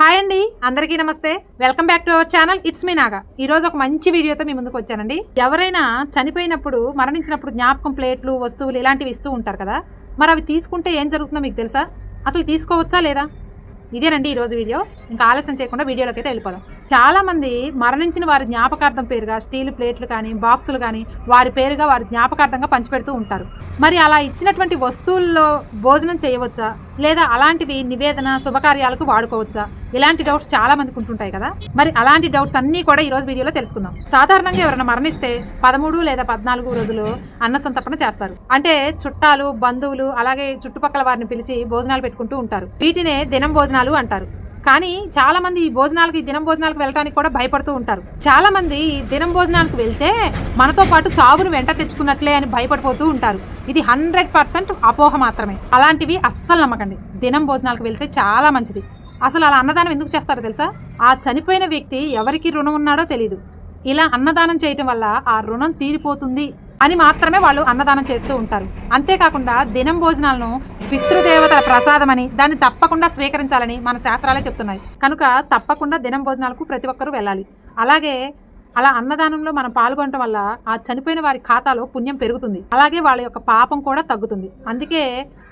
Hi అండి, అందరికీ నమస్తే. Welcome back to our channel. It's me Naga. ఈ రోజు ఒక మంచి వీడియోతో మీ ముందుకు వచ్చానండి. ఎవరైనా చనిపోయినప్పుడు, మరణించినప్పుడు జ్ఞాపకం ప్లేట్లు, వస్తువులు ఇలాంటివి ఇస్తూ ఉంటారు కదా. మరి అవి తీసుకుంటే ఏం జరుగుతుందో మీకు తెలుసా? అసలు తీసుకోవచ్చా లేదా? ఇదేనండి ఈరోజు వీడియో. ఇంకా ఆలస్యం చేయకుండా వీడియోలోకి అయితే వెళ్ళిపోదాం. చాలామంది మరణించిన వారి జ్ఞాపకార్థం పేరుగా స్టీల్ ప్లేట్లు కానీ, బాక్సులు కానీ వారి పేరుగా వారి జ్ఞాపకార్థంగా పంచిపెడుతూ ఉంటారు. మరి అలా ఇచ్చినటువంటి వస్తువుల్లో భోజనం చేయవచ్చా, లేదా అలాంటివి నివేదన శుభకార్యాలకు వాడుకోవచ్చా? ఇలాంటి డౌట్స్ చాలా మందికి ఉంటుంటాయి కదా. మరి అలాంటి డౌట్స్ అన్నీ కూడా ఈరోజు వీడియోలో తెలుసుకుందాం. సాధారణంగా ఎవరైనా మరణిస్తే 13 లేదా 14 రోజులు అన్న సంతర్పణ చేస్తారు. అంటే చుట్టాలు, బంధువులు, అలాగే చుట్టుపక్కల వారిని పిలిచి భోజనాలు పెట్టుకుంటూ ఉంటారు. వీటినే దినం భోజనాలు అంటారు. కానీ చాలా మంది ఈ భోజనాలకు, ఈ దినం భోజనాలకు వెళ్ళడానికి కూడా భయపడుతూ ఉంటారు. చాలా మంది ఈ దినం భోజనాలకు వెళ్తే మనతో పాటు చావును వెంట తెచ్చుకున్నట్లే అని భయపడిపోతూ ఉంటారు. ఇది 100% అపోహ మాత్రమే. అలాంటివి అస్సలు నమ్మకండి. దినం భోజనాలకు వెళ్తే చాలా మంచిది. అసలు అలా అన్నదానం ఎందుకు చేస్తారో తెలుసా? ఆ చనిపోయిన వ్యక్తి ఎవరికి రుణం ఉన్నాడో తెలియదు. ఇలా అన్నదానం చేయటం వల్ల ఆ రుణం తీరిపోతుంది అని మాత్రమే వాళ్ళు అన్నదానం చేస్తూ ఉంటారు. అంతేకాకుండా దినం భోజనాలను పితృదేవతల ప్రసాదమని, దాన్ని తప్పకుండా స్వీకరించాలని మన శాస్త్రాలే చెప్తున్నాయి. కనుక తప్పకుండా దినం భోజనాలకు ప్రతి ఒక్కరూ వెళ్ళాలి. అలాగే అలా అన్నదానంలో మనం పాల్గొనడం వల్ల ఆ చనిపోయిన వారి ఖాతాలో పుణ్యం పెరుగుతుంది. అలాగే వాళ్ళ యొక్క పాపం కూడా తగ్గుతుంది. అందుకే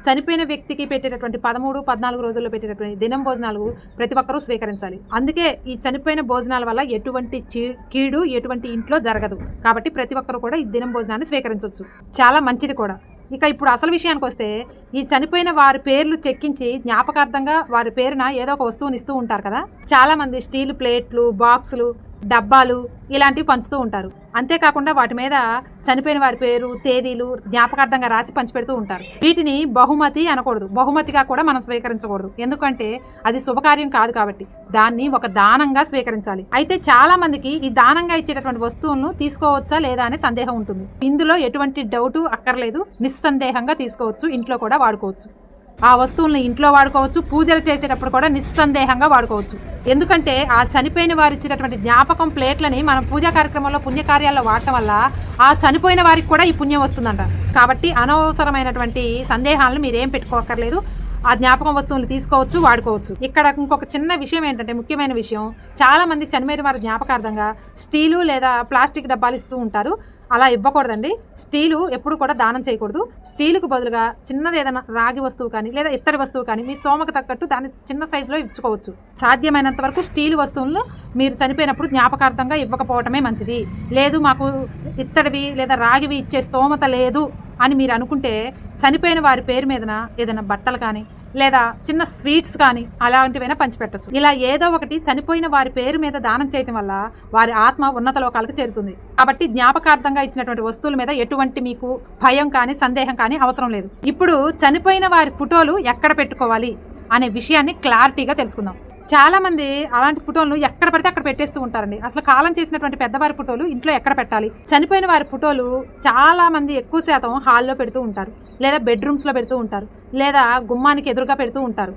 చనిపోయిన వ్యక్తికి పెట్టేటటువంటి 13, 14 రోజుల్లో పెట్టేటటువంటి దినం భోజనాలు ప్రతి ఒక్కరూ స్వీకరించాలి. అందుకే ఈ చనిపోయిన భోజనాల వల్ల ఎటువంటి కీడు ఎటువంటి ఇంట్లో జరగదు. కాబట్టి ప్రతి ఒక్కరు కూడా ఈ దినం భోజనాన్ని స్వీకరించవచ్చు. చాలా మంచిది కూడా. ఇక ఇప్పుడు అసలు విషయానికి వస్తే, ఈ చనిపోయిన వారి పేర్లు చెక్కించి జ్ఞాపకార్థంగా వారి పేరున ఏదో ఒక వస్తువుని ఇస్తూ ఉంటారు కదా. చాలా మంది స్టీల్ ప్లేట్లు, బాక్సులు, డబ్బాలు ఇలాంటివి పంచుతూ ఉంటారు. అంతేకాకుండా వాటి మీద చనిపోయిన వారి పేరు, తేదీలు జ్ఞాపకార్థంగా రాసి పంచిపెడుతూ ఉంటారు. వీటిని బహుమతి అనకూడదు, బహుమతిగా కూడా మనం స్వీకరించకూడదు. ఎందుకంటే అది శుభకార్యం కాదు కాబట్టి దాన్ని ఒక దానంగా స్వీకరించాలి. అయితే చాలా మందికి ఈ దానంగా ఇచ్చేటటువంటి వస్తువులను తీసుకోవచ్చా లేదా అనే సందేహం ఉంటుంది. ఇందులో ఎటువంటి డౌటు అక్కర్లేదు. నిస్సందేహంగా తీసుకోవచ్చు, ఇంట్లో కూడా వాడుకోవచ్చు. ఆ వస్తువులను ఇంట్లో వాడుకోవచ్చు, పూజలు చేసేటప్పుడు కూడా నిస్సందేహంగా వాడుకోవచ్చు. ఎందుకంటే ఆ చనిపోయిన వారు ఇచ్చినటువంటి జ్ఞాపకం ప్లేట్లని మనం పూజా కార్యక్రమంలో, పుణ్యకార్యాల్లో వాడటం వల్ల ఆ చనిపోయిన వారికి కూడా ఈ పుణ్యం వస్తుందంట. కాబట్టి అనవసరమైనటువంటి సందేహాలను మీరేం పెట్టుకోకర్లేదు. ఆ జ్ఞాపకం వస్తువులు తీసుకోవచ్చు, వాడుకోవచ్చు. ఇక్కడ ఇంకొక చిన్న విషయం ఏంటంటే, ముఖ్యమైన విషయం, చాలా మంది చనిపోయిన వారి జ్ఞాపకార్థంగా స్టీలు లేదా ప్లాస్టిక్ డబ్బాలు ఇస్తూ ఉంటారు. అలా ఇవ్వకూడదండి. స్టీలు ఎప్పుడు కూడా దానం చేయకూడదు. స్టీలుకు బదులుగా చిన్నది ఏదైనా రాగి వస్తువు కానీ, లేదా ఇత్తడి వస్తువు కానీ మీ స్తోమకు తగ్గట్టు దాన్ని చిన్న సైజులో ఇచ్చుకోవచ్చు. సాధ్యమైనంత వరకు స్టీలు వస్తువులను మీరు చనిపోయినప్పుడు జ్ఞాపకార్థంగా ఇవ్వకపోవటమే మంచిది. లేదు మాకు ఇత్తడివి లేదా రాగివి ఇచ్చే స్తోమత లేదు అని మీరు అనుకుంటే, చనిపోయిన వారి పేరు మీదన ఏదైనా బట్టలు కానీ, లేదా చిన్న స్వీట్స్ కానీ అలాంటివైనా పంచిపెట్టచ్చు. ఇలా ఏదో ఒకటి చనిపోయిన వారి పేరు మీద దానం చేయటం వల్ల వారి ఆత్మ ఉన్నత లోకాలకు చేరుతుంది. కాబట్టి జ్ఞాపకార్థంగా ఇచ్చినటువంటి వస్తువుల మీద ఎటువంటి మీకు భయం కానీ, సందేహం కానీ అవసరం లేదు. ఇప్పుడు చనిపోయిన వారి ఫోటోలు ఎక్కడ పెట్టుకోవాలి అనే విషయాన్ని క్లారిటీగా తెలుసుకుందాం. చాలా మంది అలాంటి ఫోటోలను ఎక్కడ పడితే అక్కడ పెట్టేస్తూ ఉంటారండి. అసలు కాలం చేసినటువంటి పెద్దవారి ఫోటోలు ఇంట్లో ఎక్కడ పెట్టాలి? చనిపోయిన వారి ఫోటోలు చాలా మంది ఎక్కువ శాతం హాల్లో పెడుతూ ఉంటారు, లేదా బెడ్రూమ్స్లో పెడుతూ ఉంటారు, లేదా గుమ్మానికి ఎదురుగా పెడుతూ ఉంటారు.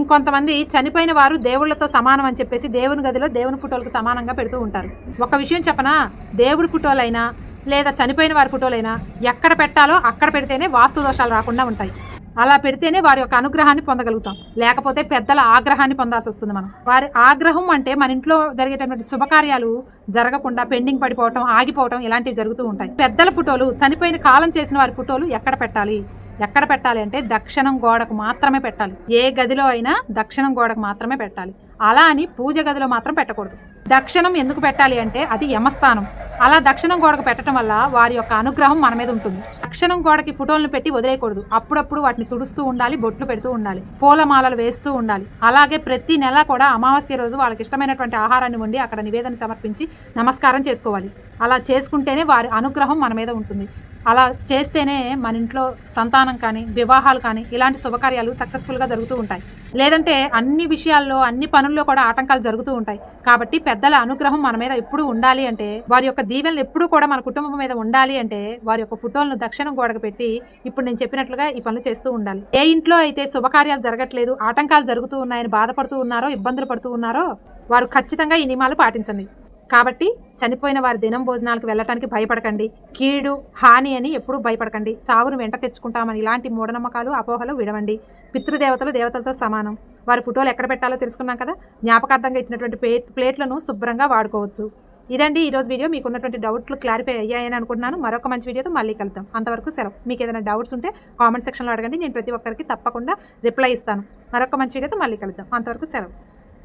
ఇంకొంతమంది చనిపోయిన వారు దేవుళ్లతో సమానం అని చెప్పేసి దేవుని గదిలో దేవుని ఫోటోలకు సమానంగా పెడుతూ ఉంటారు. ఒక విషయం చెప్పనా, దేవుడి ఫోటోలైనా లేదా చనిపోయిన వారి ఫోటోలైనా ఎక్కడ పెట్టాలో అక్కడ పెడితేనే వాస్తు దోషాలు రాకుండా ఉంటాయి. అలా పెడితేనే వారి యొక్క అనుగ్రహాన్ని పొందగలుగుతాం. లేకపోతే పెద్దల ఆగ్రహాన్ని పొందాల్సి వస్తుంది. మనం వారి ఆగ్రహం అంటే మన ఇంట్లో జరిగేటటువంటి శుభకార్యాలు జరగకుండా పెండింగ్ పడిపోవటం, ఆగిపోవటం ఇలాంటివి జరుగుతూ ఉంటాయి. పెద్దల ఫోటోలు, చనిపోయిన కాలం చేసిన వారి ఫోటోలు ఎక్కడ పెట్టాలి అంటే దక్షిణం గోడకు మాత్రమే పెట్టాలి. ఏ గదిలో అయినా దక్షిణం గోడకు మాత్రమే పెట్టాలి. అలా అని పూజ గదిలో మాత్రం పెట్టకూడదు. దక్షిణం ఎందుకు పెట్టాలి అంటే అది యమస్థానం. అలా దక్షిణం గోడకు పెట్టడం వల్ల వారి యొక్క అనుగ్రహం మన మీద ఉంటుంది. దక్షిణం గోడకి ఫోటోలను పెట్టి వదిలేయకూడదు. అప్పుడప్పుడు వాటిని తుడుస్తూ ఉండాలి, బొట్లు పెడుతూ ఉండాలి, పూలమాలలు వేస్తూ ఉండాలి. అలాగే ప్రతి నెల కూడా అమావాస్య రోజు వాళ్ళకి ఇష్టమైనటువంటి ఆహారాన్ని వండి అక్కడ నివేదన సమర్పించి నమస్కారం చేసుకోవాలి. అలా చేసుకుంటేనే వారి అనుగ్రహం మన మీద ఉంటుంది. అలా చేస్తేనే మన ఇంట్లో సంతానం కానీ, వివాహాలు కానీ ఇలాంటి శుభకార్యాలు సక్సెస్ఫుల్గా జరుగుతూ ఉంటాయి. లేదంటే అన్ని విషయాల్లో, అన్ని పనుల్లో కూడా ఆటంకాలు జరుగుతూ ఉంటాయి. కాబట్టి పెద్దల అనుగ్రహం మన మీద ఎప్పుడు ఉండాలి అంటే, వారి యొక్క దీవెనలు ఎప్పుడు కూడా మన కుటుంబం మీద ఉండాలి అంటే, వారి యొక్క ఫోటోలను దక్షిణం గోడకు పెట్టి ఇప్పుడు నేను చెప్పినట్లుగా ఈ పనులు చేస్తూ ఉండాలి. ఏ ఇంట్లో అయితే శుభకార్యాలు జరగట్లేదు, ఆటంకాలు జరుగుతూ ఉన్నాయని బాధపడుతూ ఉన్నారో, ఇబ్బందులు పడుతూ ఉన్నారో, వారు ఖచ్చితంగా ఈ నియమాలు పాటించండి. కాబట్టి చనిపోయిన వారి దినం భోజనాలకు వెళ్ళటానికి భయపడకండి. కీడు, హాని అని ఎప్పుడూ భయపడకండి. చావును వెంట తెచ్చుకుంటామని ఇలాంటి మూఢనమ్మకాలు, అపోహలు విడవండి. పితృదేవతలు దేవతలతో సమానం. వారి ఫోటోలు ఎక్కడ పెట్టాలో తెలుసుకున్నాం కదా. జ్ఞాపకార్థంగా ఇచ్చినటువంటి ప్లేట్లను శుభ్రంగా వాడుకోవచ్చు. ఇదండి ఈరోజు వీడియో. మీకు ఉన్నటువంటి డౌట్లు క్లారిఫై అయ్యాయని అనుకుంటున్నాను. మరొక మంచి వీడియోతో మళ్ళీ కలుద్దాం. అంతవరకు సెలవు. మీకు ఏదైనా డౌట్స్ ఉంటే కామెంట్ సెక్షన్లో అడగండి. నేను ప్రతి ఒక్కరికి తప్పకుండా రిప్లై ఇస్తాను. మరొక మంచి వీడియోతో మళ్ళీ కలుద్దాం. అంతవరకు సెలవు.